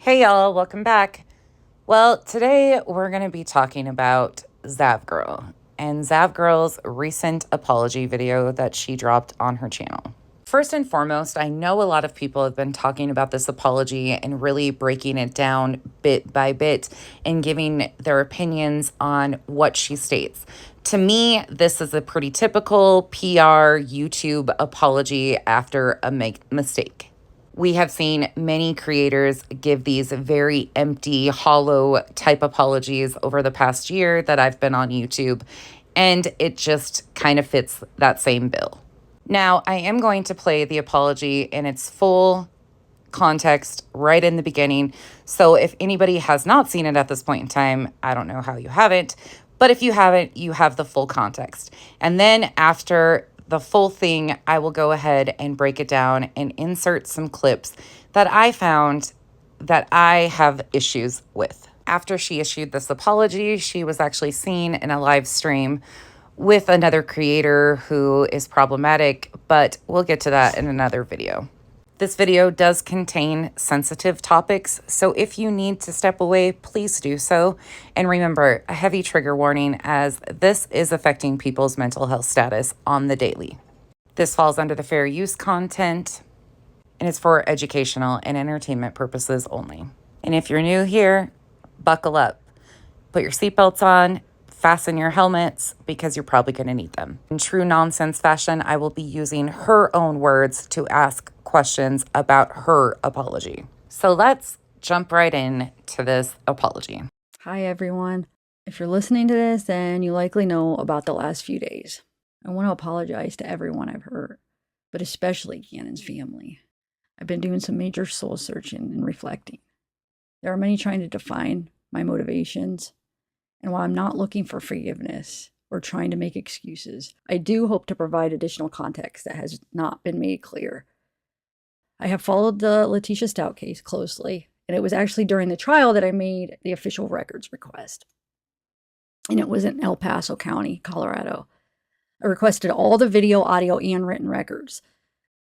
Hey y'all, welcome back. Well, today we're going to be talking about ZavGirl and ZavGirl's recent apology video that she dropped on her channel. First and foremost, I know a lot of people have been talking about this apology and really breaking it down bit by bit and giving their opinions on what she states. To me, this is a pretty typical PR YouTube apology after a mistake. We have seen many creators give these very empty, hollow type apologies over the past year that I've been on YouTube, and it just kind of fits that same bill. Now, I am going to play the apology in its full context right in the beginning. So if anybody has not seen it at this point in time, I don't know how you haven't, but if you haven't, you have the full context. And then after the full thing, I will go ahead and break it down and insert some clips that I found that I have issues with. After she issued this apology, she was actually seen in a live stream with another creator who is problematic, but we'll get to that in another video. This video does contain sensitive topics, so if you need to step away, please do so. And remember, a heavy trigger warning as this is affecting people's mental health status on the daily. This falls under the fair use content and it's for educational and entertainment purposes only. And if you're new here, buckle up. Put your seatbelts on, fasten your helmets because you're probably going to need them. In true nonsense fashion, I will be using her own words to ask questions about her apology. So let's jump right in to this apology. Hi, everyone. If you're listening to this, then you likely know about the last few days. I want to apologize to everyone I've hurt, but especially Gannon's family. I've been doing some major soul searching and reflecting. There are many trying to define my motivations, and while I'm not looking for forgiveness or trying to make excuses, I do hope to provide additional context that has not been made clear. I have followed the Letitia Stout case closely, and it was actually during the trial that I made the official records request. And it was in El Paso County, Colorado. I requested all the video, audio, and written records.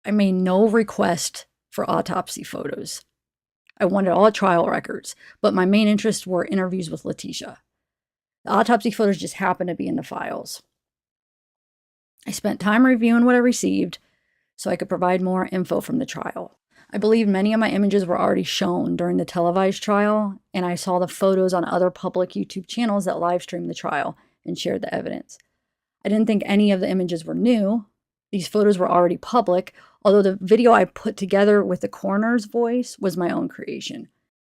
I made no request for autopsy photos. I wanted all trial records, but my main interests were interviews with Letitia. The autopsy photos just happened to be in the files. I spent time reviewing what I received so I could provide more info from the trial. I believe many of my images were already shown during the televised trial, and I saw the photos on other public YouTube channels that live streamed the trial and shared the evidence. I didn't think any of the images were new. These photos were already public, although the video I put together with the coroner's voice was my own creation.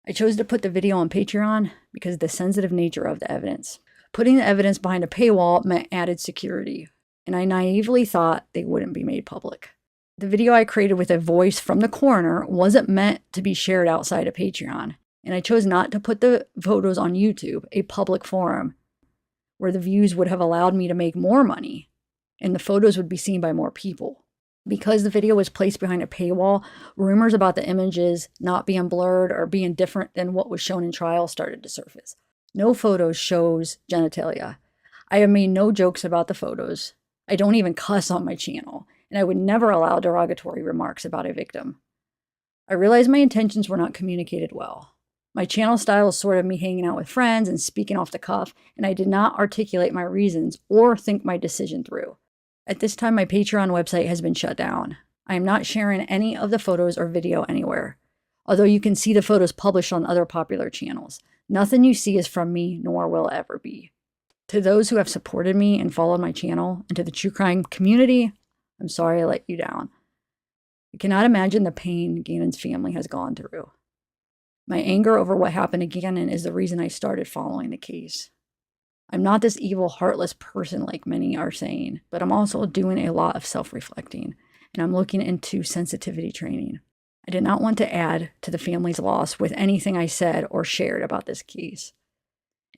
I chose to put the video on Patreon because of the sensitive nature of the evidence. Putting the evidence behind a paywall meant added security, and I naively thought they wouldn't be made public. The video I created with a voice from the coroner wasn't meant to be shared outside of Patreon, and I chose not to put the photos on YouTube, a public forum, where the views would have allowed me to make more money, and the photos would be seen by more people. Because the video was placed behind a paywall, rumors about the images not being blurred or being different than what was shown in trial started to surface. No photos shows genitalia. I have made no jokes about the photos. I don't even cuss on my channel, and I would never allow derogatory remarks about a victim. I realized my intentions were not communicated well. My channel style is sort of me hanging out with friends and speaking off the cuff, and I did not articulate my reasons or think my decision through. At this time, my Patreon website has been shut down. I am not sharing any of the photos or video anywhere, although you can see the photos published on other popular channels. Nothing you see is from me, nor will ever be. To those who have supported me and followed my channel, and to the true crime community, I'm sorry I let you down. I cannot imagine the pain Gannon's family has gone through. My anger over what happened to Gannon is the reason I started following the case. I'm not this evil, heartless person like many are saying, but I'm also doing a lot of self-reflecting, and I'm looking into sensitivity training. I did not want to add to the family's loss with anything I said or shared about this case.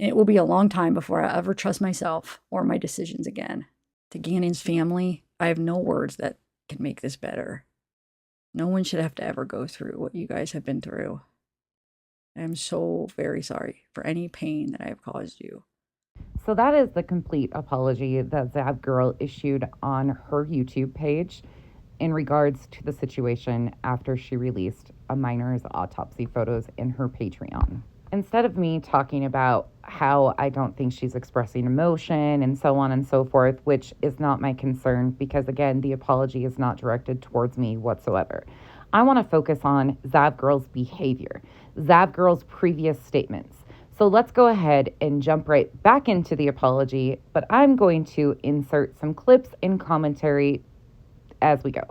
And it will be a long time before I ever trust myself or my decisions again. To Gannon's family, I have no words that can make this better. No one should have to ever go through what you guys have been through. I am so very sorry for any pain that I have caused you. So that is the complete apology that ZavGirl issued on her YouTube page. in regards to the situation after she released a minor's autopsy photos in her Patreon. Instead of me talking about how I don't think she's expressing emotion and so on and so forth, which is not my concern because, again, the apology is not directed towards me whatsoever. I want to focus on ZavGirl's behavior, ZavGirl's previous statements. So let's go ahead and jump right back into the apology, but I'm going to insert some clips and commentary as we go.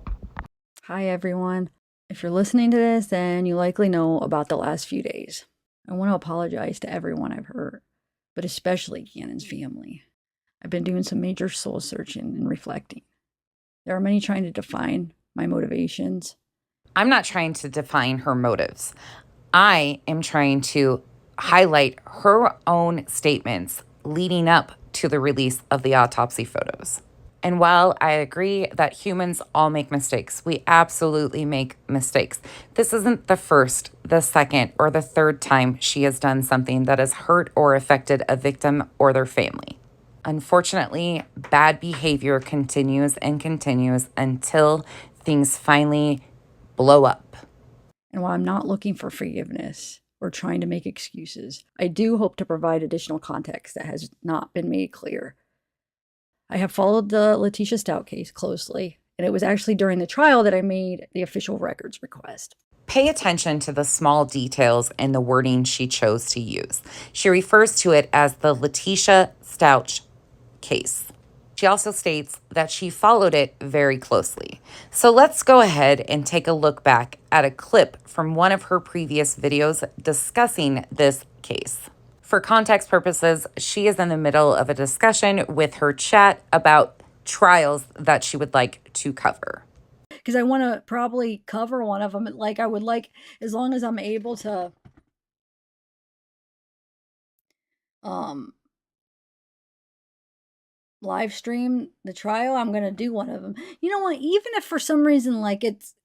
Hi, everyone. If you're listening to this, then you likely know about the last few days. I want to apologize to everyone I've hurt, but especially Cannon's family. I've been doing some major soul searching and reflecting. There are many trying to define my motivations. I'm not trying to define her motives. I am trying to highlight her own statements leading up to the release of the autopsy photos. And while I agree that humans all make mistakes, we absolutely make mistakes. This isn't the first, the second, or the third time she has done something that has hurt or affected a victim or their family. Unfortunately, bad behavior continues and continues until things finally blow up. And while I'm not looking for forgiveness or trying to make excuses, I do hope to provide additional context that has not been made clear. I have followed the Letitia Stout case closely, and it was actually during the trial that I made the official records request. Pay attention to the small details and the wording she chose to use. She refers to it as the Letitia Stout case. She also states that she followed it very closely. So let's go ahead and take a look back at a clip from one of her previous videos discussing this case. For context purposes, she is in the middle of a discussion with her chat about trials that she would like to cover. Because I want to probably cover one of them. Like, I would like, as long as I'm able to live stream the trial, I'm going to do one of them. You know what? Even if for some reason, like, it's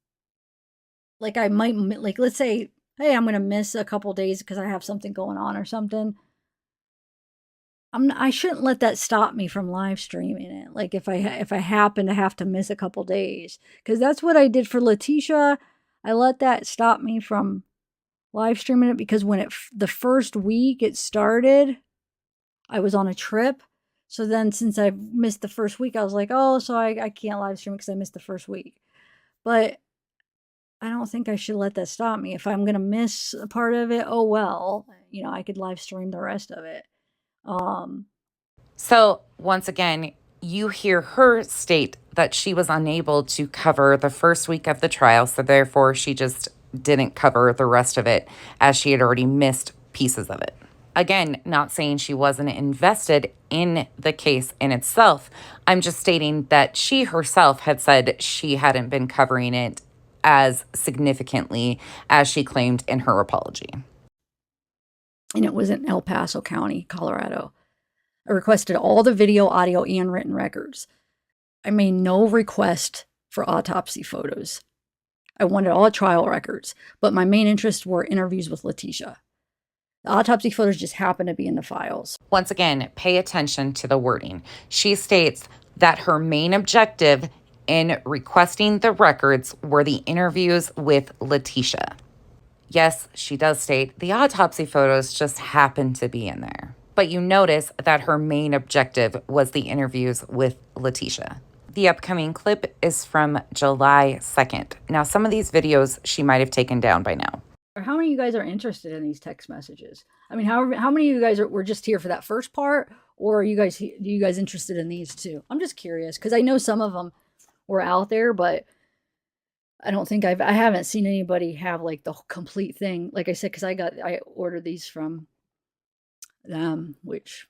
like I might, like, let's say, hey, I'm going to miss a couple days because I have something going on or something. I shouldn't let that stop me from live streaming it. Like, if I happen to have to miss a couple days, because that's what I did for Letitia. I let that stop me from live streaming it because when the first week it started, I was on a trip. So then since I missed the first week, I was like, oh, so I can't live stream because I missed the first week. But I don't think I should let that stop me. If I'm going to miss a part of it, oh, well, I could live stream the rest of it. So once again, you hear her state that she was unable to cover the first week of the trial, so therefore she just didn't cover the rest of it as she had already missed pieces of it. Again, not saying she wasn't invested in the case in itself. I'm just stating that she herself had said she hadn't been covering it as significantly as she claimed in her apology. And it was in El Paso County, Colorado. I requested all the video, audio, and written records. I made no request for autopsy photos. I wanted all trial records, but my main interests were interviews with Letitia. The autopsy photos just happened to be in the files. Once again, pay attention to the wording. She states that her main objective in requesting the records were the interviews with Letitia. Yes, she does state the autopsy photos just happened to be in there. But you notice that her main objective was the interviews with Letitia. The upcoming clip is from July 2nd. Now, some of these videos she might have taken down by now. How many of you guys are interested in these text messages? I mean, how many of you guys were just here for that first part, or are you guys interested in these too? I'm just curious because I know some of them were out there, but I don't think I haven't seen anybody have like the complete thing. Like I said, because I ordered these from them, which.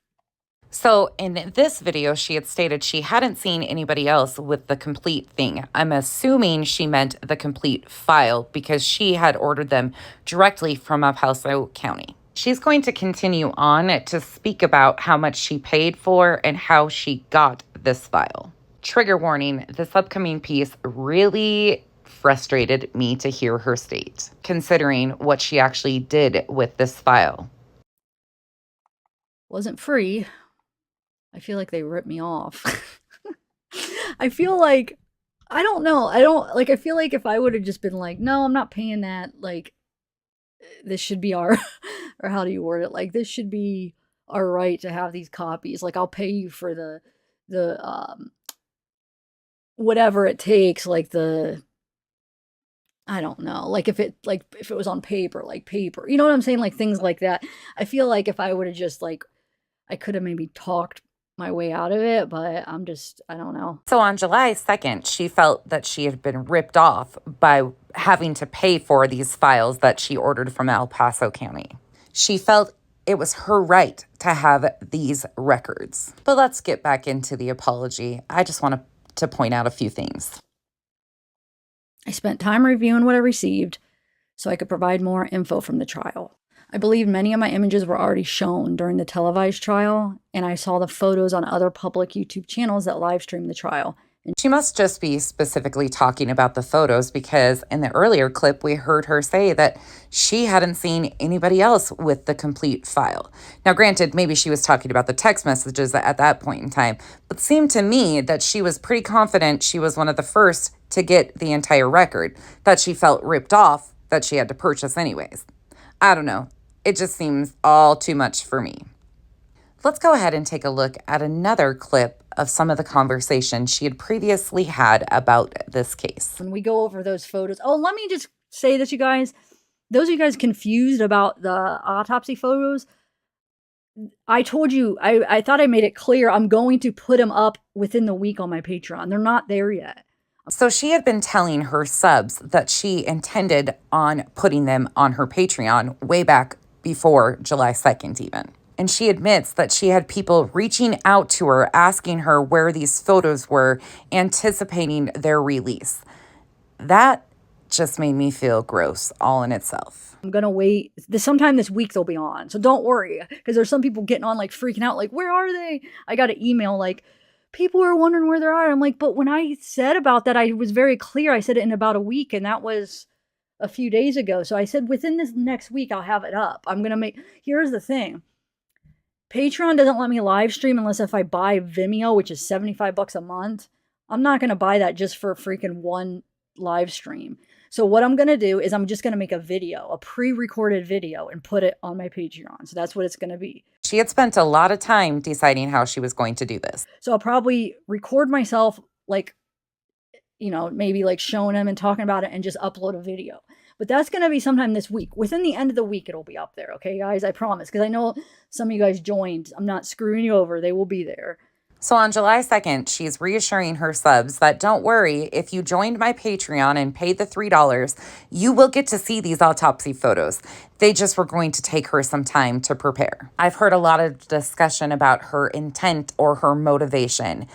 So in this video, she had stated she hadn't seen anybody else with the complete thing. I'm assuming she meant the complete file because she had ordered them directly from El Paso County. She's going to continue on to speak about how much she paid for and how she got this file. Trigger warning, this upcoming piece really frustrated me to hear her state, considering what she actually did with this file. Wasn't free. I feel like they ripped me off. I feel like I don't know. I don't like. I feel like if I would have just been like, no, I'm not paying that. Like, this should be our, or how do you word it? Like, this should be our right to have these copies. Like, I'll pay you for the whatever it takes. Like the I don't know. Like if it was on paper, like paper. You know what I'm saying? Like things like that. I feel like if I would have just like I could have maybe talked my way out of it, but I don't know. So on July 2nd, she felt that she had been ripped off by having to pay for these files that she ordered from El Paso County. She felt it was her right to have these records. But let's get back into the apology. I just want to point out a few things. I spent time reviewing what I received so I could provide more info from the trial. I believe many of my images were already shown during the televised trial, and I saw the photos on other public YouTube channels that live streamed the trial. She must just be specifically talking about the photos because in the earlier clip, we heard her say that she hadn't seen anybody else with the complete file. Now, granted, maybe she was talking about the text messages at that point in time, but it seemed to me that she was pretty confident she was one of the first to get the entire record, that she felt ripped off, that she had to purchase anyways. I don't know. It just seems all too much for me. Let's go ahead and take a look at another clip of some of the conversation she had previously had about this case. When we go over those photos, oh, let me just say this, you guys. Those of you guys confused about the autopsy photos, I told you, I thought I made it clear I'm going to put them up within the week on my Patreon. They're not there yet. So she had been telling her subs that she intended on putting them on her Patreon way back before July 2nd even. And she admits that she had people reaching out to her, asking her where these photos were, anticipating their release. That just made me feel gross all in itself. I'm gonna wait. Sometime this week they'll be on, so don't worry. Because there's some people getting on like freaking out, like where are they? I got an email like people are wondering where they are. I'm like, but when I said about that, I was very clear. I said it in about a week, and that was a few days ago. So I said within this next week I'll have it up. I'm gonna make. Here's the thing. Patreon doesn't let me live stream unless if I buy Vimeo, which is $75 a month. I'm not going to buy that just for freaking one live stream. So what I'm going to do is I'm just going to make a video, a pre-recorded video, and put it on my Patreon. So that's what it's going to be. She had spent a lot of time deciding how she was going to do this. So I'll probably record myself like, maybe like showing them and talking about it and just upload a video. But that's going to be sometime this week. Within the end of the week, it'll be up there. Okay, guys? I promise. Because I know some of you guys joined. I'm not screwing you over. They will be there. So on July 2nd, she's reassuring her subs that don't worry, if you joined my Patreon and paid the $3, you will get to see these autopsy photos. They just were going to take her some time to prepare. I've heard a lot of discussion about her intent or her motivation.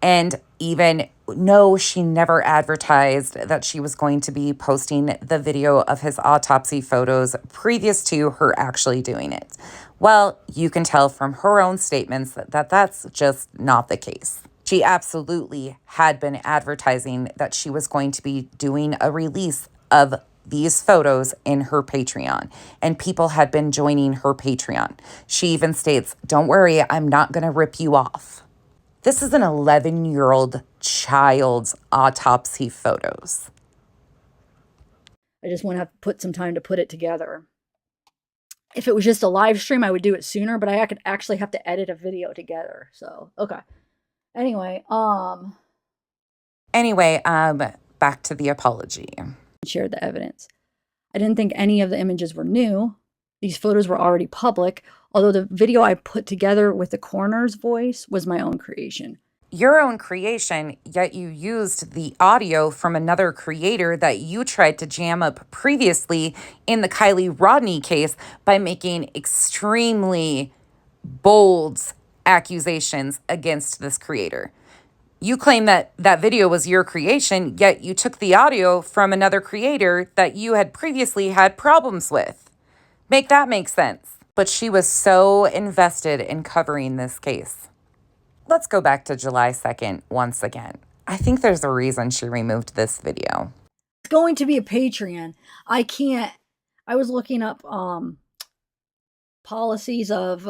And even no, she never advertised that she was going to be posting the video of his autopsy photos previous to her actually doing it. Well, you can tell from her own statements that that's just not the case. She absolutely had been advertising that she was going to be doing a release of these photos in her Patreon, and people had been joining her Patreon. She even states, "Don't worry, I'm not going to rip you off." This is an 11-year-old child's autopsy photos. I just want to put some time to put it together. If it was just a live stream, I would do it sooner, but I could actually have to edit a video together. So, okay. Anyway, back to the apology. Shared the evidence. I didn't think any of the images were new. These photos were already public, although the video I put together with the coroner's voice was my own creation. Your own creation, yet you used the audio from another creator that you tried to jam up previously in the Kylie Rodney case by making extremely bold accusations against this creator. You claim that that video was your creation, yet you took the audio from another creator that you had previously had problems with. Make that make sense. But she was so invested in covering this case. Let's go back to July 2nd once again. I think there's a reason she removed this video. It's going to be a Patreon. I was looking up policies of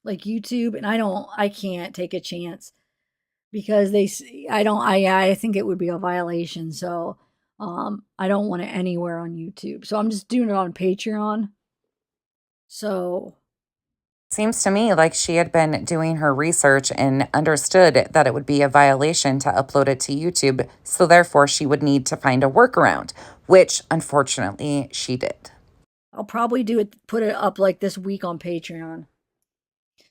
like YouTube, and I can't take a chance because I think it would be a violation. So I don't want it anywhere on YouTube. So I'm just doing it on Patreon. So Seems to me like she had been doing her research and understood that it would be a violation to upload it to YouTube, so therefore she would need to find a workaround, which unfortunately she did. I'll probably put it up like this week on Patreon.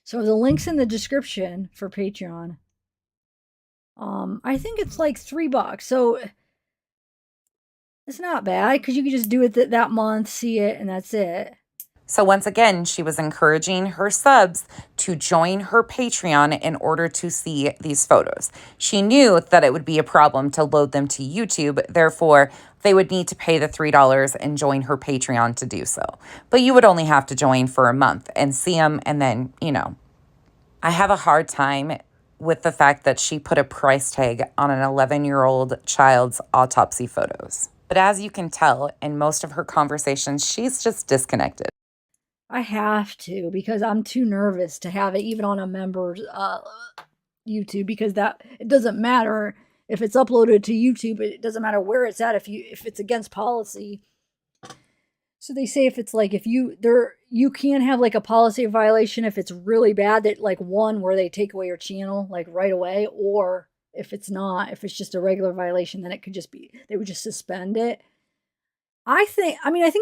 So the link's in the description for Patreon. I think it's like $3. So it's not bad because you can just do it that month, see it, and that's it. So once again, she was encouraging her subs to join her Patreon in order to see these photos. She knew that it would be a problem to load them to YouTube, therefore they would need to pay the $3 and join her Patreon to do so. But you would only have to join for a month and see them, and then, I have a hard time with the fact that she put a price tag on an 11-year-old child's autopsy photos. But as you can tell, in most of her conversations, she's just disconnected. I have to because I'm too nervous to have it even on a member's YouTube, because that it doesn't matter if it's uploaded to YouTube. It doesn't matter where it's at if it's against policy. So they say if you can have like a policy violation if it's really bad, that like one where they take away your channel like right away, or if it's not, if it's just a regular violation, then it could just be they would just suspend it. I think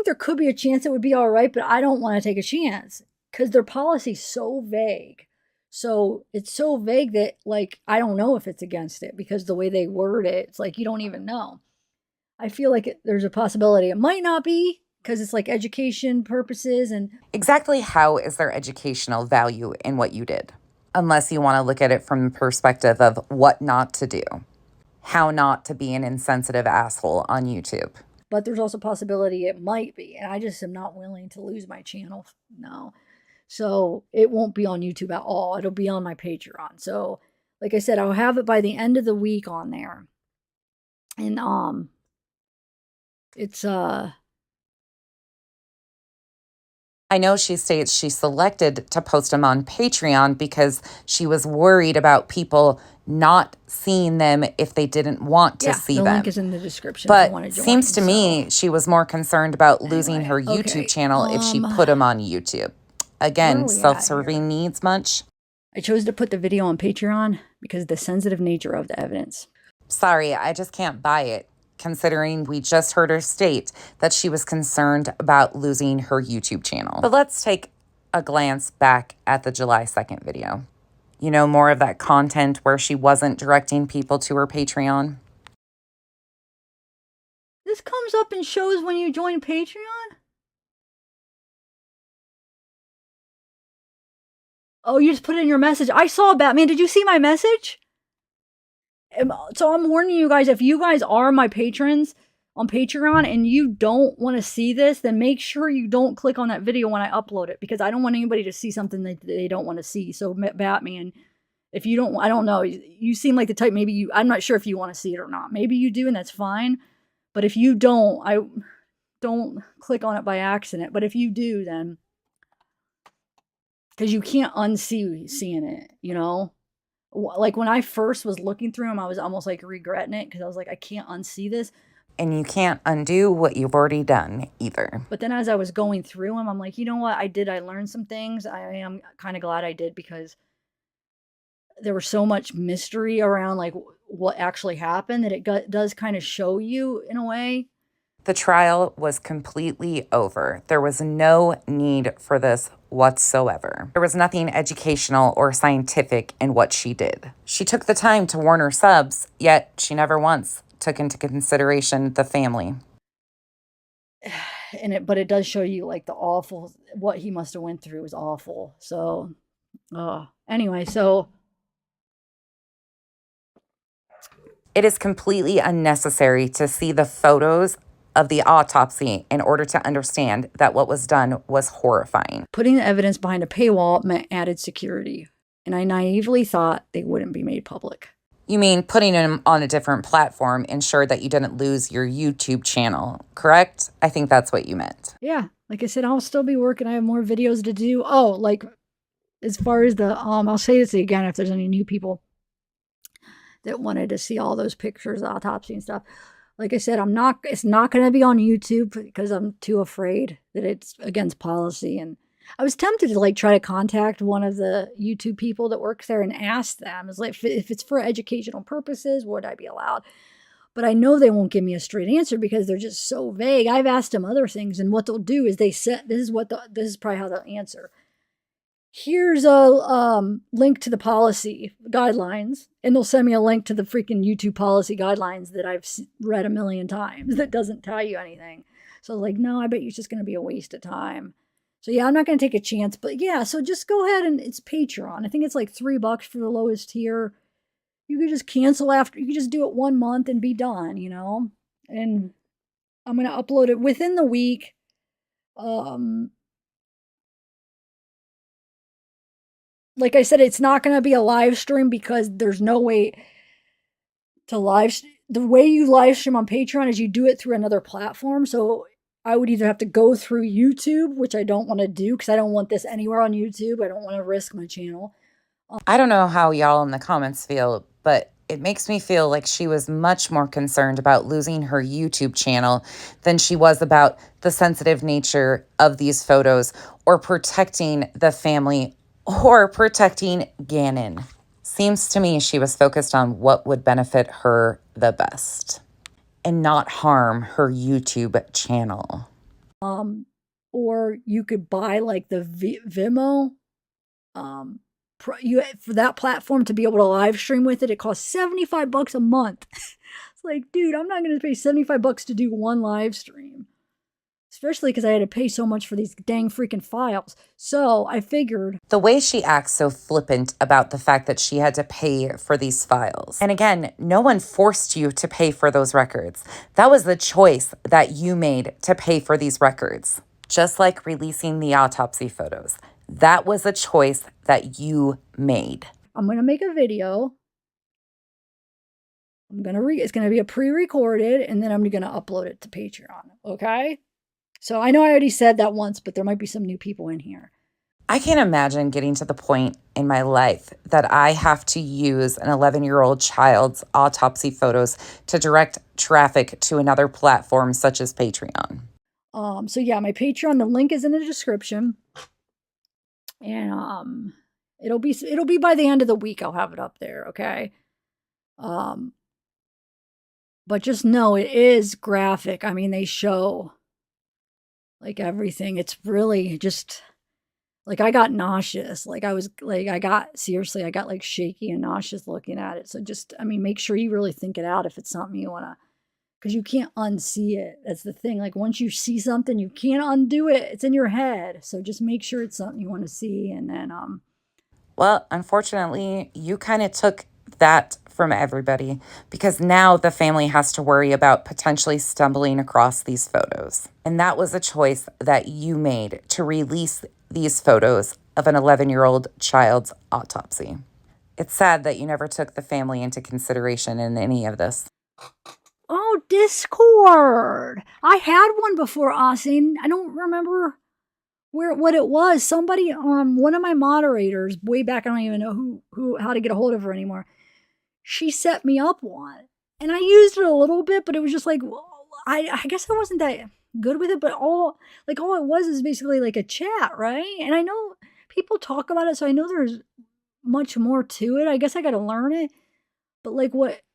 there could be a chance it would be all right, but I don't want to take a chance because their policy's so vague. So it's so vague that like I don't know if it's against it because the way they word it, it's like you don't even know. I feel like there's a possibility it might not be because it's like education purposes. And exactly how is there educational value in what you did? Unless you want to look at it from the perspective of what not to do, how not to be an insensitive asshole on YouTube. But there's also a possibility it might be, and I just am not willing to lose my channel now. So it won't be on YouTube at all. It'll be on my Patreon. So like I said, I'll have it by the end of the week on there. And it's I know she states she selected to post them on Patreon because she was worried about people not seeing them if they didn't want to see the them. link is in the description. But if you want to join, seems to me she was more concerned about losing her okay. YouTube channel if she put them on YouTube. Again, self-serving needs much. I chose to put the video on Patreon because of the sensitive nature of the evidence. Sorry, I just can't buy it, considering we just heard her state that she was concerned about losing her YouTube channel. But let's take a glance back at the July 2nd video. More of that content where she wasn't directing people to her Patreon. This comes up and shows when you join Patreon? Oh, you just put it in your message. I saw Batman. Did you see my message? So I'm warning you guys, if you guys are my patrons on Patreon and you don't want to see this, then make sure you don't click on that video when I upload it, because I don't want anybody to see something that they don't want to see. So Batman, if you don't, I don't know, you seem like the type, I'm not sure if you want to see it or not. Maybe you do, and that's fine. But if you don't, I don't click on it by accident. But if you do, then, because you can't unsee seeing it, Like when I first was looking through them, I was almost like regretting it because I was like, I can't unsee this. And you can't undo what you've already done either. But then as I was going through them, I'm like, you know what? I learned some things. I am kind of glad I did, because there was so much mystery around like what actually happened that it does kind of show you in a way. The trial was completely over. There was no need for this whatsoever. There was nothing educational or scientific in what she did. She took the time to warn her subs, yet she never once took into consideration the family. But it does show you like the awful, what he must have went through was awful. So, anyway, so it is completely unnecessary to see the photos of the autopsy in order to understand that what was done was horrifying. Putting the evidence behind a paywall meant added security, and I naively thought they wouldn't be made public. You mean putting them on a different platform ensured that you didn't lose your YouTube channel, correct? I think that's what you meant. Yeah, like I said, I'll still be working. I have more videos to do. Oh, like as far as the I'll say this again if there's any new people. that wanted to see all those pictures, autopsy and stuff. Like I said, it's not going to be on YouTube because I'm too afraid that it's against policy. And I was tempted to like try to contact one of the YouTube people that works there and ask them, is like, if it's for educational purposes, would I be allowed? But I know they won't give me a straight answer because they're just so vague. I've asked them other things, and what they'll do is this is probably how they'll answer. Here's a link to the policy guidelines, and they'll send me a link to the freaking YouTube policy guidelines that I've read a million times that doesn't tell you anything. So like, no, I bet you it's just going to be a waste of time. So yeah, I'm not going to take a chance, but yeah, so just go ahead, and it's Patreon. I think it's like $3 for the lowest tier. You could just cancel after, you could just do it 1 month and be done, you know? And I'm going to upload it within the week. Like I said, it's not going to be a live stream because there's no way to the way you live stream on Patreon is you do it through another platform. So I would either have to go through YouTube, which I don't want to do because I don't want this anywhere on YouTube. I don't want to risk my channel. I don't know how y'all in the comments feel, but it makes me feel like she was much more concerned about losing her YouTube channel than she was about the sensitive nature of these photos or protecting the family or protecting Gannon. Seems to me she was focused on what would benefit her the best and not harm her YouTube channel. Or you could buy like the Vimeo. For that platform to be able to live stream with it, it costs $75 a month. It's like, dude, I'm not going to pay $75 to do one live stream. Especially because I had to pay so much for these dang freaking files. So I figured. The way she acts so flippant about the fact that she had to pay for these files. And again, no one forced you to pay for those records. That was the choice that you made to pay for these records. Just like releasing the autopsy photos. That was a choice that you made. I'm going to make a video. It's going to be a pre-recorded, and then I'm going to upload it to Patreon. Okay? So I know I already said that once, but there might be some new people in here. I can't imagine getting to the point in my life that I have to use an 11-year-old child's autopsy photos to direct traffic to another platform such as Patreon. So yeah, my Patreon, the link is in the description. And it'll be by the end of the week I'll have it up there, okay? But just know it is graphic. I mean, they show like everything. It's really just like I got nauseous. I got like shaky and nauseous looking at it. So just, I mean, make sure you really think it out if it's something you want to, because you can't unsee it. That's the thing. Like once you see something, you can't undo it. It's in your head. So just make sure it's something you want to see. And then, well, unfortunately, you kind of took that from everybody because now the family has to worry about potentially stumbling across these photos. And that was a choice that you made to release these photos of an 11-year-old child's autopsy. It's sad that you never took the family into consideration in any of this. Oh, Discord. I had one before, Austin. I don't remember what it was. Somebody, one of my moderators way back, I don't even know how to get a hold of her anymore. She set me up one, and I used it a little bit, but it was just like, I guess I wasn't that good with it, but all it was is basically like a chat, right? And I know people talk about it, so I know there's much more to it. I guess I got to learn it, but like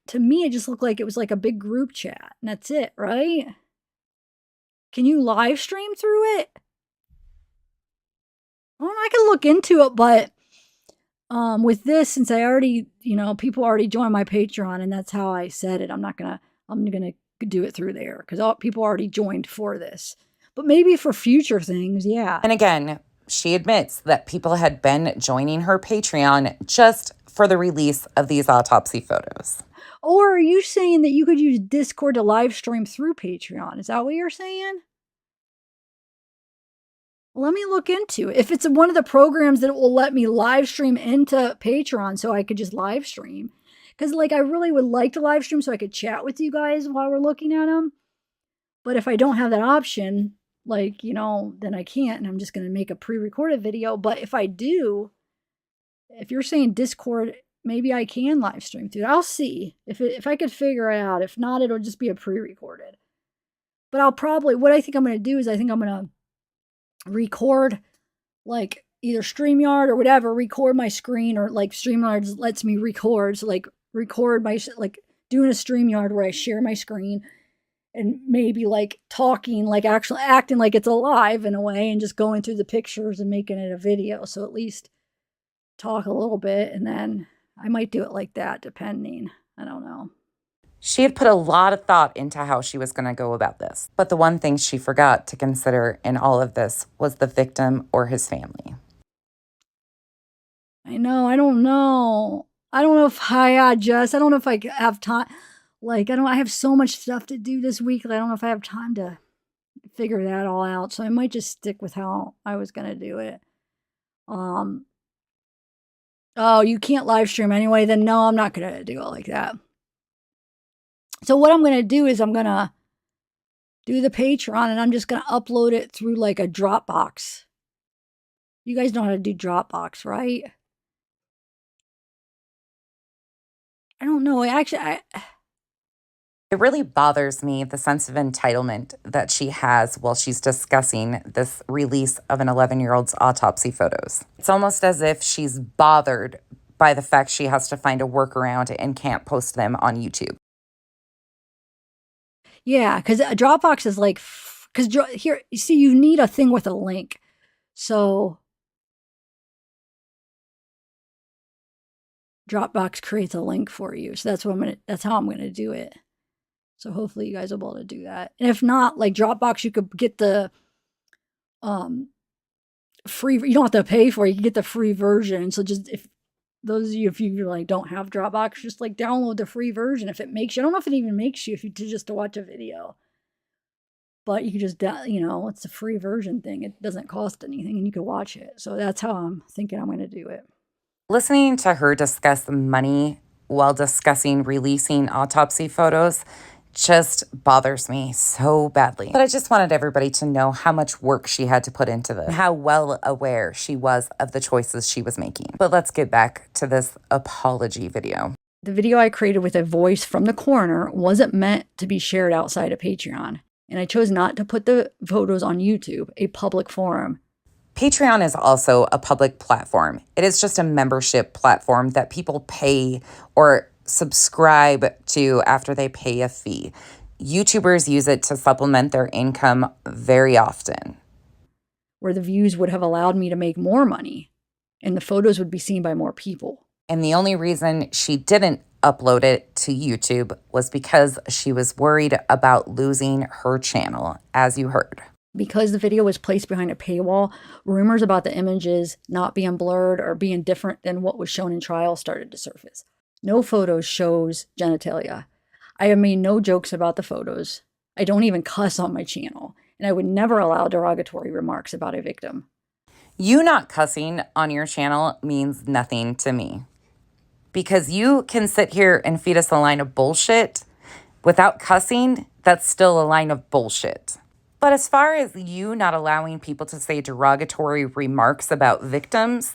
to me, it just looked like it was like a big group chat, and that's it, right? Can you live stream through it? Well, I can look into it, but with this, since I already, people already joined my Patreon, and that's how I said it. I'm gonna do it through there because people already joined for this. But maybe for future things, yeah. And again, she admits that people had been joining her Patreon just for the release of these autopsy photos. Or are you saying that you could use Discord to live stream through Patreon? Is that what you're saying? Let me look into it. If it's one of the programs that will let me live stream into Patreon so I could just live stream. Because, I really would like to live stream so I could chat with you guys while we're looking at them. But if I don't have that option, then I can't. And I'm just going to make a pre-recorded video. But if I do, if you're saying Discord maybe I can live stream through it. I'll see if I could figure it out. If not, it'll just be a pre-recorded. But I'll probably, what I think I'm going to do is I think I'm going to record, like either StreamYard or whatever, record my screen, or like StreamYard lets me record. So like record my, like doing a StreamYard where I share my screen and maybe like talking, like actually acting like it's alive in a way, and just going through the pictures and making it a video. So at least talk a little bit, and then I might do it like that, depending. I don't know. She had put a lot of thought into how she was going to go about this. But the one thing she forgot to consider in all of this was the victim or his family. I know. I don't know. I don't know if I, Jess, I don't know if I have time. Like, I have so much stuff to do this week. I don't know if I have time to figure that all out. So I might just stick with how I was going to do it. Oh, you can't live stream anyway? Then no, I'm not going to do it like that. So what I'm going to do is I'm going to do the Patreon, and I'm just going to upload it through like a Dropbox. You guys know how to do Dropbox, right? I don't know. Actually, It really bothers me, the sense of entitlement that she has while she's discussing this release of an 11-year-old's autopsy photos. It's almost as if she's bothered by the fact she has to find a workaround and can't post them on YouTube. yeah, because Dropbox is like, because here, you see, you need a thing with a link. So Dropbox creates a link for you. So that's how I'm gonna do it. So hopefully you guys will be able to do that. And if not, like Dropbox, you could get the free, you don't have to pay for it, you can get the free version. So just if those of you, if you like don't have Dropbox, just like download the free version. If it makes you, I don't know if it even makes you, if you just to watch a video. But you can just, it's a free version thing. It doesn't cost anything, and you can watch it. So that's how I'm thinking I'm going to do it. Listening to her discuss money while discussing releasing autopsy photos just bothers me so badly. But I just wanted everybody to know how much work she had to put into this, and how well aware she was of the choices she was making. But let's get back to this apology video. The video I created with a voice from the coroner wasn't meant to be shared outside of Patreon. And I chose not to put the photos on YouTube, a public forum. Patreon is also a public platform. It is just a membership platform that people pay or subscribe to after they pay a fee. YouTubers use it to supplement their income very often. Where the views would have allowed me to make more money, and the photos would be seen by more people. And the only reason she didn't upload it to YouTube was because she was worried about losing her channel, as you heard. Because the video was placed behind a paywall, rumors about the images not being blurred or being different than what was shown in trial started to surface. No photos shows genitalia. I have made no jokes about the photos. I don't even cuss on my channel, and I would never allow derogatory remarks about a victim. You not cussing on your channel means nothing to me. Because you can sit here and feed us a line of bullshit without cussing, that's still a line of bullshit. But as far as you not allowing people to say derogatory remarks about victims,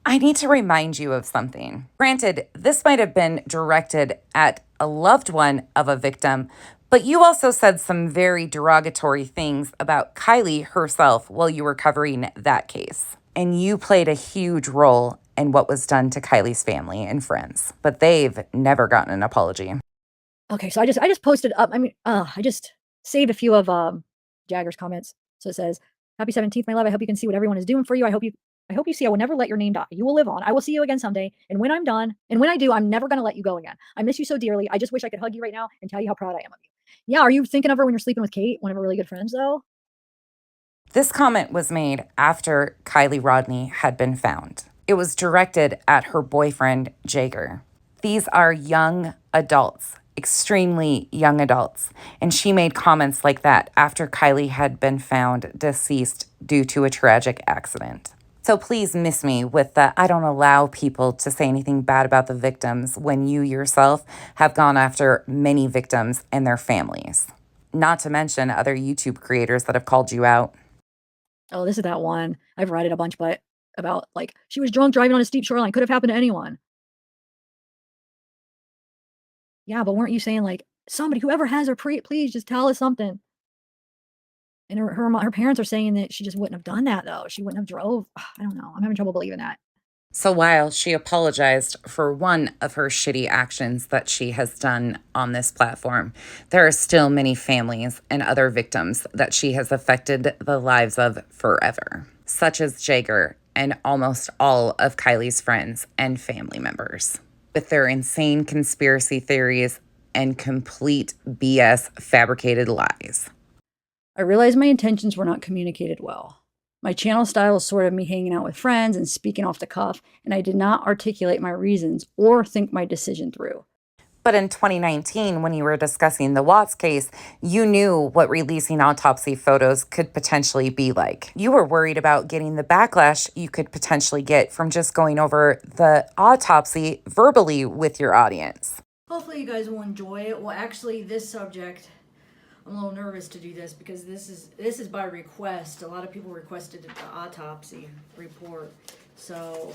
I need to remind you of something. Granted, this might have been directed at a loved one of a victim, but you also said some very derogatory things about Kylie herself while you were covering that case. And you played a huge role in what was done to Kylie's family and friends, but they've never gotten an apology. Okay, so I just posted up. I just saved a few of Jagger's comments. So it says, "Happy 17th, my love. I hope you can see what everyone is doing for you. I hope you see I will never let your name die. You will live on. I will see you again someday. And when I'm done, and when I do, I'm never gonna let you go again. I miss you so dearly. I just wish I could hug you right now and tell you how proud I am of you." Yeah, are you thinking of her when you're sleeping with Kate, one of her really good friends, though? This comment was made after Kylie Rodney had been found. It was directed at her boyfriend, Jagger. These are young adults, extremely young adults, and she made comments like that after Kylie had been found deceased due to a tragic accident. So please miss me with the I don't allow people to say anything bad about the victims when you yourself have gone after many victims and their families. Not to mention other YouTube creators that have called you out. Oh, this is that one. I've read it a bunch, but about like she was drunk driving on a steep shoreline. Could have happened to anyone. Yeah, but weren't you saying, like, "Somebody, whoever has her, please just tell us something." And her parents are saying that she just wouldn't have done that, though. She wouldn't have drove. I don't know. I'm having trouble believing that. So while she apologized for one of her shitty actions that she has done on this platform, there are still many families and other victims that she has affected the lives of forever, such as Jager and almost all of Kylie's friends and family members, with their insane conspiracy theories and complete BS fabricated lies. I realized my intentions were not communicated well. My channel style is sort of me hanging out with friends and speaking off the cuff, and I did not articulate my reasons or think my decision through. But in 2019, when you were discussing the Watts case, you knew what releasing autopsy photos could potentially be like. You were worried about getting the backlash you could potentially get from just going over the autopsy verbally with your audience. Hopefully you guys will enjoy it. Well, actually, this subject, I'm a little nervous to do this because this is by request. A lot of people requested the autopsy report. So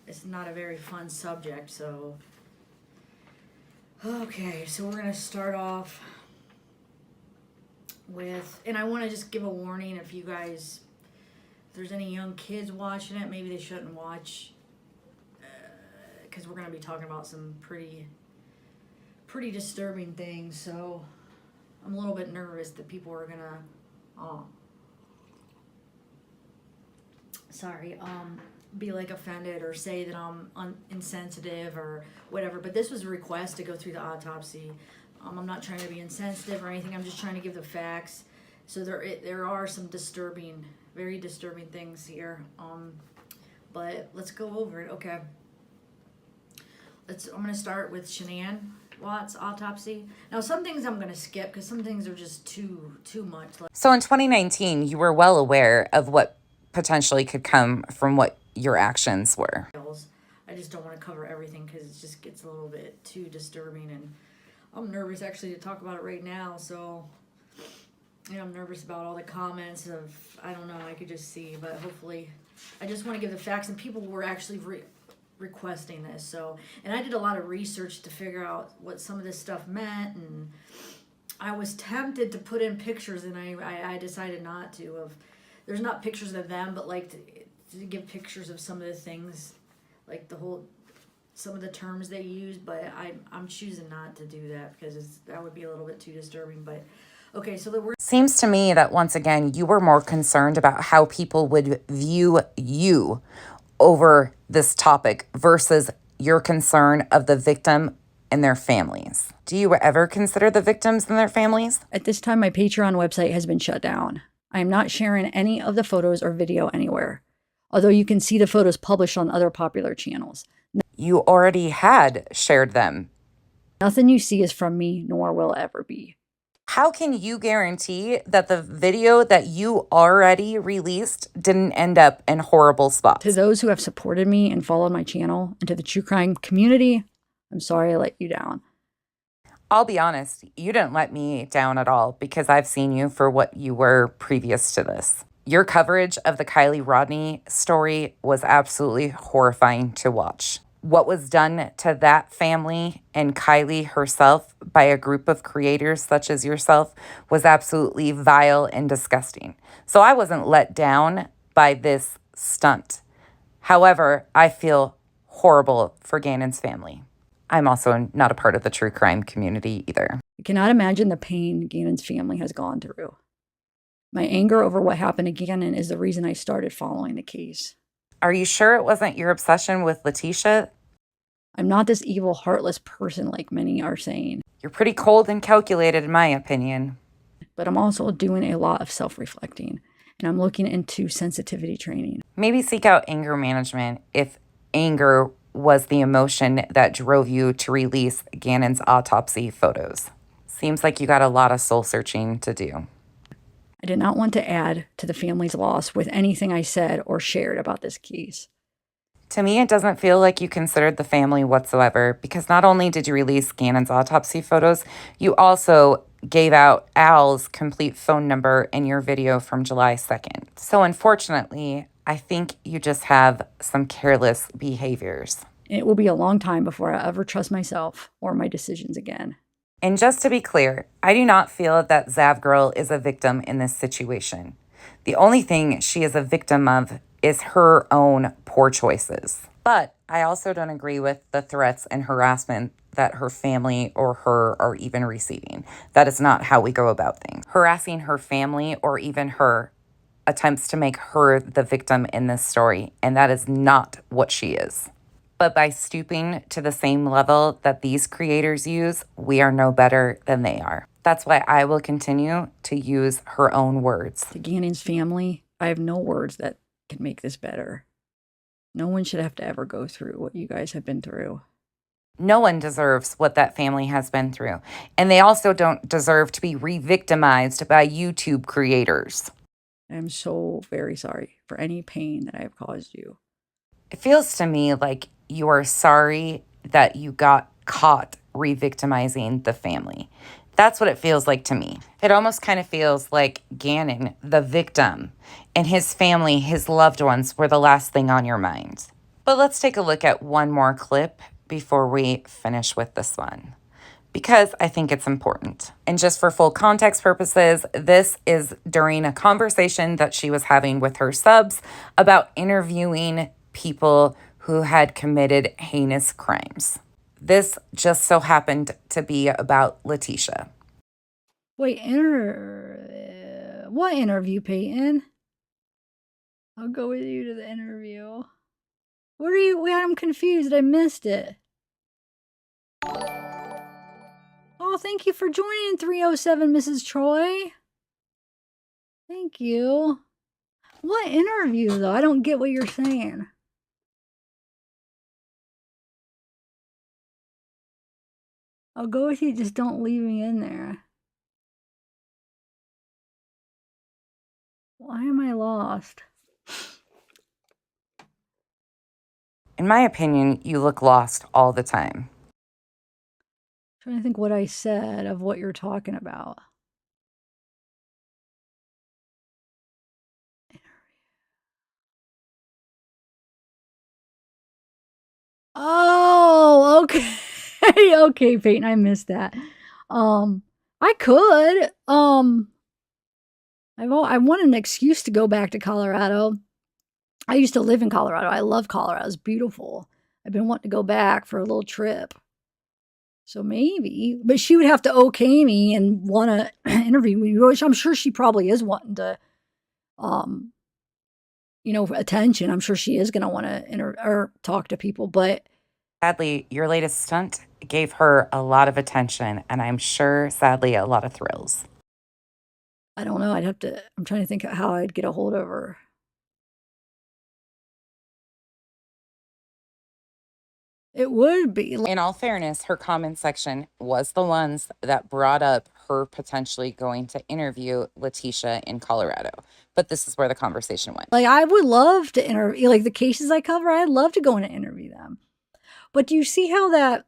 it's not a very fun subject. So, okay, so we're going to start off with, and I want to just give a warning if there's any young kids watching it, maybe they shouldn't watch, because we're going to be talking about some pretty disturbing things. So I'm a little bit nervous that people are gonna be like offended or say that I'm insensitive or whatever. But this was a request to go through the autopsy. I'm not trying to be insensitive or anything. I'm just trying to give the facts. So there are some very disturbing things here. But let's go over it. Okay. I'm gonna start with Shanann Watts' autopsy. Now, some things I'm gonna skip because some things are just too much. So in 2019, you were well aware of what potentially could come from what your actions were. I just don't want to cover everything because it just gets a little bit too disturbing, and I'm nervous actually to talk about it right now. So, I'm nervous about all the comments of, I don't know, I could just see, but hopefully, I just want to give the facts, and people were actually requesting this. So, and I did a lot of research to figure out what some of this stuff meant, and I was tempted to put in pictures, and I decided not to. There's not pictures of them, but like to give pictures of some of the things, like some of the terms they used, but I'm choosing not to do that because that would be a little bit too disturbing. But okay, so the word seems to me that once again you were more concerned about how people would view you over this topic versus your concern of the victim and their families. Do you ever consider the victims and their families? At this time, my Patreon website has been shut down. I am not sharing any of the photos or video anywhere, although you can see the photos published on other popular channels. You already had shared them. Nothing you see is from me, nor will ever be. How can you guarantee that the video that you already released didn't end up in horrible spots? To those who have supported me and followed my channel, and to the true crime community, I'm sorry I let you down. I'll be honest, you didn't let me down at all because I've seen you for what you were previous to this. Your coverage of the Kylie Rodney story was absolutely horrifying to watch. What was done to that family and Kylie herself by a group of creators such as yourself was absolutely vile and disgusting. So I wasn't let down by this stunt. However, I feel horrible for Gannon's family. I'm also not a part of the true crime community either. I cannot imagine the pain Gannon's family has gone through. My anger over what happened to Gannon is the reason I started following the case. Are you sure it wasn't your obsession with Letitia? I'm not this evil, heartless person like many are saying. You're pretty cold and calculated in my opinion. But I'm also doing a lot of self-reflecting, and I'm looking into sensitivity training. Maybe seek out anger management if anger was the emotion that drove you to release Gannon's autopsy photos. Seems like you got a lot of soul searching to do. I did not want to add to the family's loss with anything I said or shared about this case. To me, it doesn't feel like you considered the family whatsoever because not only did you release Gannon's autopsy photos, you also gave out Al's complete phone number in your video from July 2nd. So unfortunately, I think you just have some careless behaviors. it will be a long time before I ever trust myself or my decisions again. And just to be clear, I do not feel that ZavGirl is a victim in this situation. The only thing she is a victim of is her own poor choices. But I also don't agree with the threats and harassment that her family or her are even receiving. That is not how we go about things. Harassing her family or even her attempts to make her the victim in this story, and that is not what she is. But by stooping to the same level that these creators use, we are no better than they are. That's why I will continue to use her own words. To Gannon's family, I have no words that can make this better. No one should have to ever go through what you guys have been through. No one deserves what that family has been through. And they also don't deserve to be re-victimized by YouTube creators. I'm so very sorry for any pain that I have caused you. It feels to me like you are sorry that you got caught re-victimizing the family. That's what it feels like to me. It almost kind of feels like Gannon, the victim, and his family, his loved ones, were the last thing on your mind. But let's take a look at one more clip before we finish with this one, because I think it's important. And just for full context purposes, this is during a conversation that she was having with her subs about interviewing people who had committed heinous crimes. This just so happened to be about Letitia. Wait, what interview, Peyton? I'll go with you to the interview. What are you? Wait, I'm confused. I missed it. Oh, thank you for joining 307, Mrs. Troy. Thank you. What interview, though? I don't get what you're saying. I'll go with you, just don't leave me in there. Why am I lost? In my opinion, you look lost all the time. I'm trying to think what I said of what you're talking about. Oh, okay. Okay, Peyton, I missed that. I could. I want an excuse to go back to Colorado. I used to live in Colorado. I love Colorado. It's beautiful. I've been wanting to go back for a little trip. So maybe, but she would have to okay me and want to interview me, which I'm sure she probably is wanting to, attention. I'm sure she is going to want to or talk to people, but Sadly, your latest stunt gave her a lot of attention, and I'm sure, sadly, a lot of thrills. I don't know. I'm trying to think of how I'd get a hold of her. It would be. In all fairness, her comment section was the ones that brought up her potentially going to interview Letitia in Colorado. But this is where the conversation went. Like, I would love to interview, like the cases I cover, I'd love to go in and interview them. But do you see how that,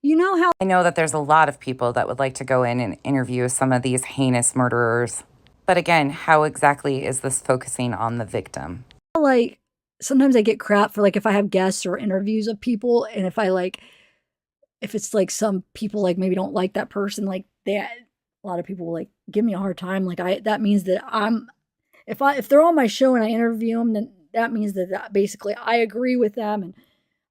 how I know that there's a lot of people that would like to go in and interview some of these heinous murderers. But again, how exactly is this focusing on the victim? like sometimes I get crap for like if I have guests or interviews of people, and if it's like some people like maybe don't like that person, like a lot of people will like give me a hard time. Like that means that if they're on my show and I interview them, then that means that basically I agree with them and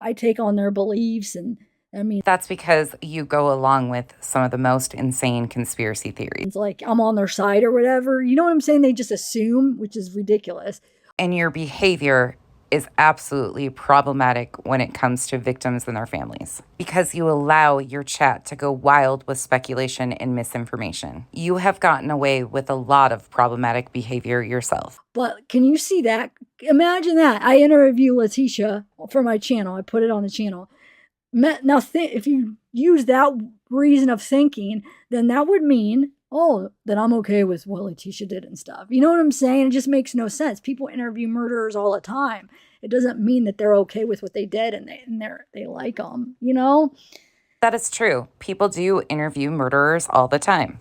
I take on their beliefs, and I mean That's because you go along with some of the most insane conspiracy theories. it's like I'm on their side or whatever. You know what I'm saying? They just assume, which is ridiculous. And your behavior is absolutely problematic when it comes to victims and their families, because you allow your chat to go wild with speculation and misinformation. You have gotten away with a lot of problematic behavior yourself. But can you see that? Imagine that. I interview Letitia for my channel. I put it on the channel. Now, if you use that reason of thinking, then that would mean, oh, that I'm okay with what Letitia did and stuff. You know what I'm saying? It just makes no sense. People interview murderers all the time. It doesn't mean that they're okay with what they did and they like them, That is true. People do interview murderers all the time.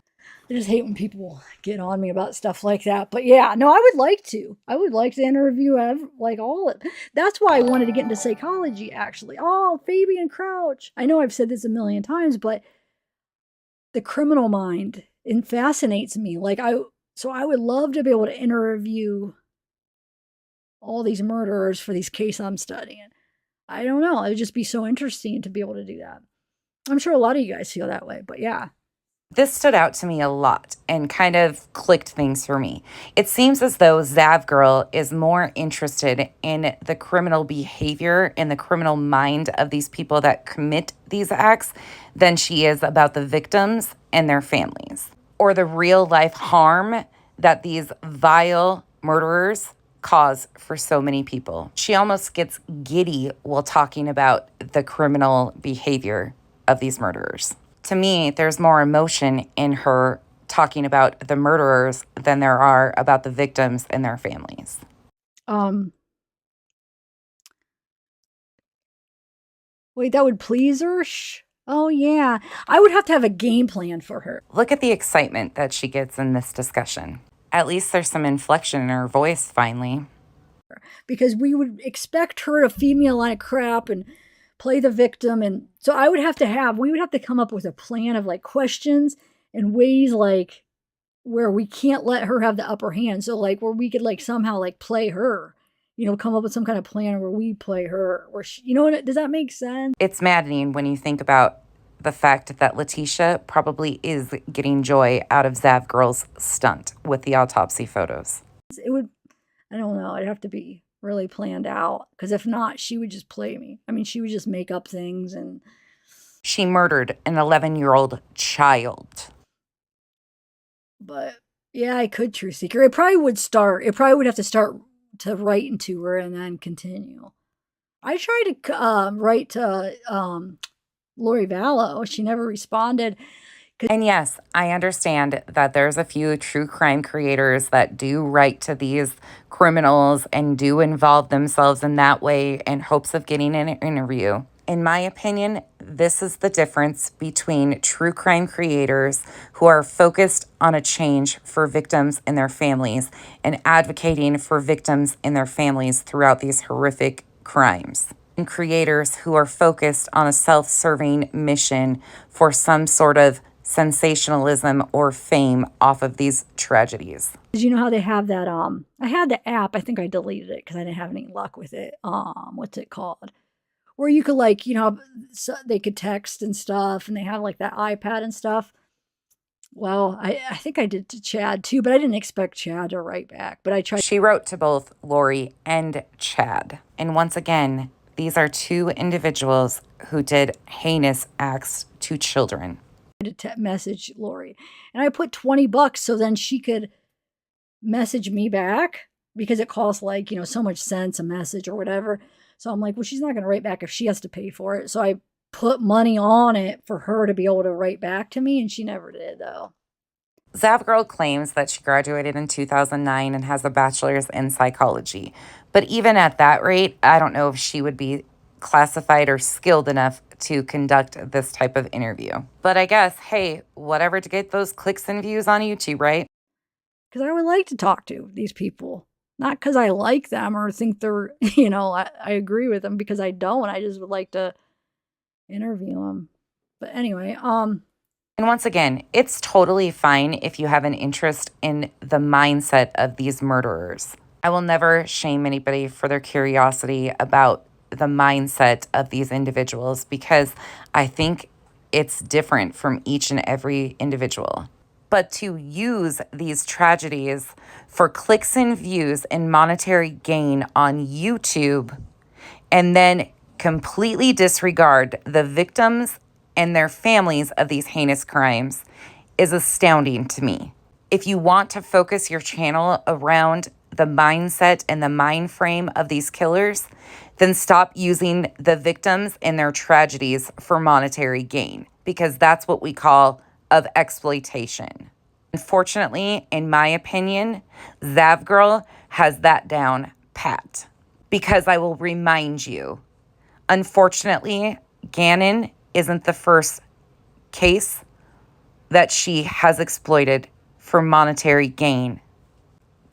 I just hate when people get on me about stuff like that. But yeah, no, I would like to. I would like to interview like all of it. That's why I wanted to get into psychology, actually. Oh, Fabian Crouch. I know I've said this a million times, but the criminal mind, it fascinates me. So I would love to be able to interview all these murderers for these cases I'm studying. I don't know. It would just be so interesting to be able to do that. I'm sure a lot of you guys feel that way, but yeah. This stood out to me a lot and kind of clicked things for me. It seems as though ZavGirl is more interested in the criminal behavior and the criminal mind of these people that commit these acts than she is about the victims and their families or the real life harm that these vile murderers cause for so many people. She almost gets giddy while talking about the criminal behavior of these murderers. To me, there's more emotion in her talking about the murderers than there are about the victims and their families. Wait, that would please her? Oh, yeah. I would have to have a game plan for her. Look at the excitement that she gets in this discussion. At least there's some inflection in her voice finally. Because we would expect her to feed me a lot of crap and play the victim. And so we would have to come up with a plan of like questions and ways like where we can't let her have the upper hand. So like where we could like somehow like play her, come up with some kind of plan where we play her or does that make sense? It's maddening when you think about the fact that Letitia probably is getting joy out of ZavGirl's stunt with the autopsy photos. It would, I don't know, it'd have to be really planned out because if not, she would just play me. I mean, she would just make up things and. She murdered an 11-year-old child. But yeah, I could truth seeker. It probably would have to start to write into her and then continue. I tried to write to Lori Vallow. She never responded. And yes, I understand that there's a few true crime creators that do write to these criminals and do involve themselves in that way in hopes of getting an interview. In my opinion, this is the difference between true crime creators who are focused on a change for victims and their families and advocating for victims and their families throughout these horrific crimes, and creators who are focused on a self-serving mission for some sort of sensationalism or fame off of these tragedies. You know how they have that I had the app, I think I deleted it because I didn't have any luck with it. What's it called? Where you could like, so they could text and stuff and they have like that iPad and stuff. Well, I think I did to Chad too, but I didn't expect Chad to write back. But I tried. She wrote to both Lori and Chad. And once again, these are two individuals who did heinous acts to children. To message Lori, and I put $20 so then she could message me back because it costs like so much cents a message or whatever. So I'm like, well, she's not going to write back if she has to pay for it. So I put money on it for her to be able to write back to me, and she never did though. ZavGirl claims that she graduated in 2009 and has a bachelor's in psychology. But even at that rate, I don't know if she would be classified or skilled enough to conduct this type of interview. But I guess, hey, whatever to get those clicks and views on YouTube, right? Because I would like to talk to these people. Not because I like them or think they're, I agree with them because I don't. I just would like to interview them. But anyway, And once again, it's totally fine if you have an interest in the mindset of these murderers. I will never shame anybody for their curiosity about the mindset of these individuals because I think it's different from each and every individual. But to use these tragedies for clicks and views and monetary gain on YouTube and then completely disregard the victims and their families of these heinous crimes is astounding to me. If you want to focus your channel around the mindset and the mind frame of these killers, then stop using the victims and their tragedies for monetary gain, because that's what we call of exploitation. Unfortunately, in my opinion, ZavGirl has that down pat. Because I will remind you, unfortunately, Gannon isn't the first case that she has exploited for monetary gain.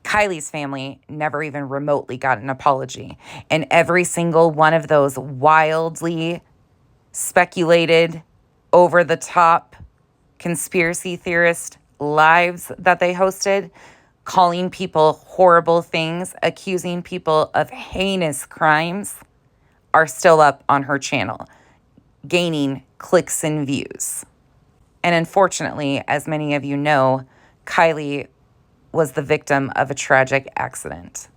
Kylie's family never even remotely got an apology. And every single one of those wildly speculated, over the top conspiracy theorist lives that they hosted, calling people horrible things, accusing people of heinous crimes, are still up on her channel, gaining clicks and views. And unfortunately, as many of you know, Kylie was the victim of a tragic accident.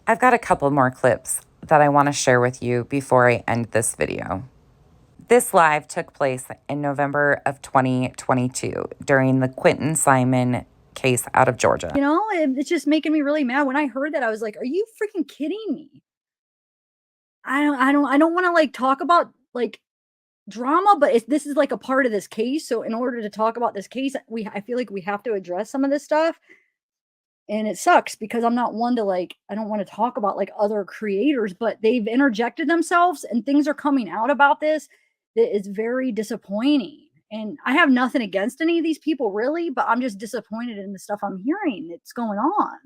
I've got a couple more clips that I want to share with you before I end this video. This live took place in November of 2022 during the Quentin Simon case out of Georgia. You know, it's just making me really mad. When I heard that, I was like, are you freaking kidding me? I don't want to like talk about like drama, but this is like a part of this case. So in order to talk about this case, I feel like we have to address some of this stuff. And it sucks because I'm not one to like, I don't want to talk about like other creators, but they've interjected themselves and things are coming out about this that is very disappointing. And I have nothing against any of these people really, but I'm just disappointed in the stuff I'm hearing that's going on.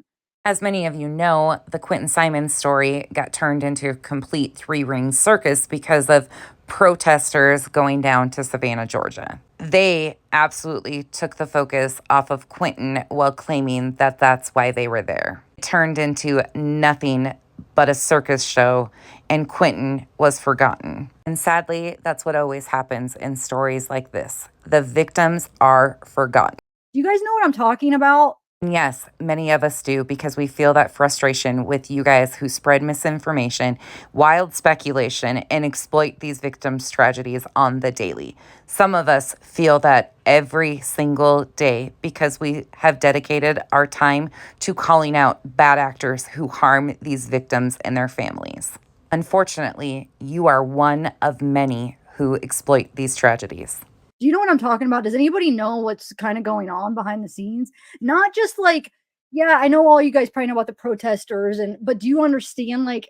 As many of you know, the Quentin Simon story got turned into a complete three-ring circus because of protesters going down to Savannah, Georgia. They absolutely took the focus off of Quentin while claiming that that's why they were there. It turned into nothing but a circus show, and Quentin was forgotten. And sadly, that's what always happens in stories like this. The victims are forgotten. Do you guys know what I'm talking about? Yes, many of us do, because we feel that frustration with you guys who spread misinformation, wild speculation, and exploit these victims' tragedies on the daily. Some of us feel that every single day because we have dedicated our time to calling out bad actors who harm these victims and their families. Unfortunately, you are one of many who exploit these tragedies. Do you know what I'm talking about? Does anybody know what's kind of going on behind the scenes? Not just like, yeah, I know all you guys probably know about the protesters, but do you understand like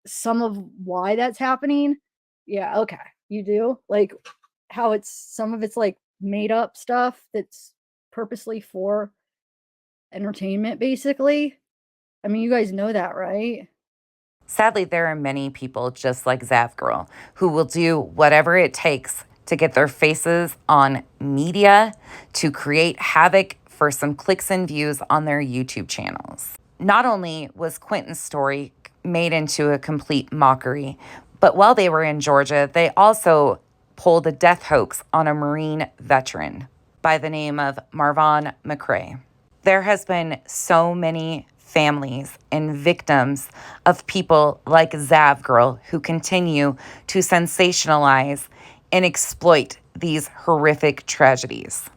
some of why that's happening? Yeah, okay. You do? Like how some of it's like made up stuff that's purposely for entertainment, basically. I mean, you guys know that, right? Sadly, there are many people just like ZavGirl who will do whatever it takes to get their faces on media to create havoc for some clicks and views on their YouTube channels. Not only was Quentin's story made into a complete mockery, but while they were in Georgia, they also pulled a death hoax on a Marine veteran by the name of Marvon McCray. There has been so many families and victims of people like ZavGirl who continue to sensationalize and exploit these horrific tragedies.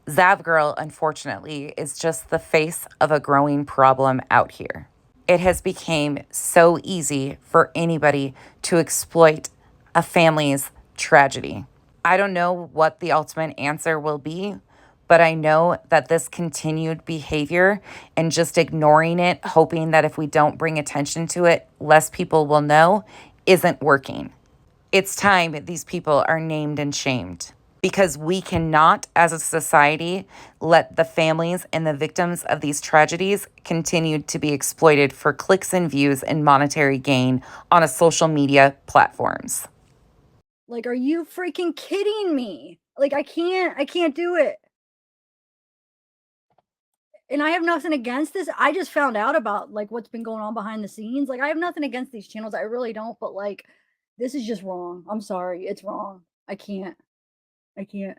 ZavGirl, unfortunately, is just the face of a growing problem out here. It has become so easy for anybody to exploit a family's tragedy. I don't know what the ultimate answer will be, but I know that this continued behavior and just ignoring it, hoping that if we don't bring attention to it, less people will know, isn't working. It's time these people are named and shamed, because we cannot, as a society, let the families and the victims of these tragedies continue to be exploited for clicks and views and monetary gain on a social media platforms. Like, are you freaking kidding me? Like, I can't do it. And I have nothing against this. I just found out about like what's been going on behind the scenes. Like, I have nothing against these channels. I really don't, but like this is just wrong. I'm sorry. It's wrong. I can't. It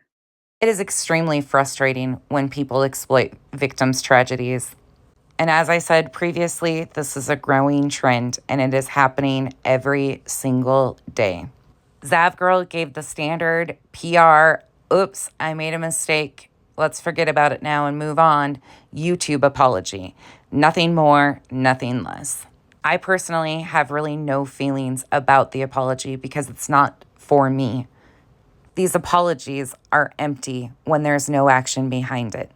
is extremely frustrating when people exploit victims' tragedies. And as I said previously, this is a growing trend and it is happening every single day. ZavGirl gave the standard PR, oops, I made a mistake, let's forget about it now and move on, YouTube apology. Nothing more, nothing less. I personally have really no feelings about the apology because it's not for me. These apologies are empty when there's no action behind it.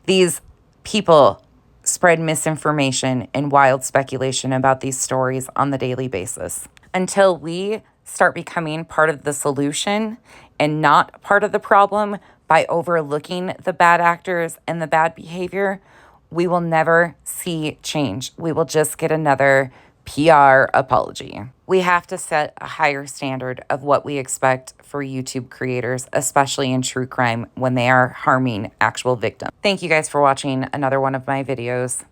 These people spread misinformation and wild speculation about these stories on the daily basis. Until we start becoming part of the solution and not part of the problem by overlooking the bad actors and the bad behavior, we will never see change. We will just get another PR apology. We have to set a higher standard of what we expect for YouTube creators, especially in true crime when they are harming actual victims. Thank you guys for watching another one of my videos.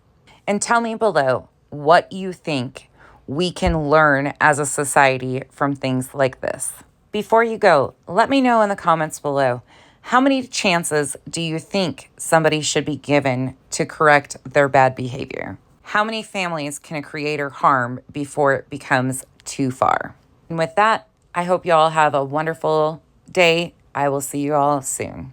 And tell me below what you think we can learn as a society from things like this. Before you go, let me know in the comments below, how many chances do you think somebody should be given to correct their bad behavior? How many families can a creator harm before it becomes too far? And with that, I hope you all have a wonderful day. I will see you all soon.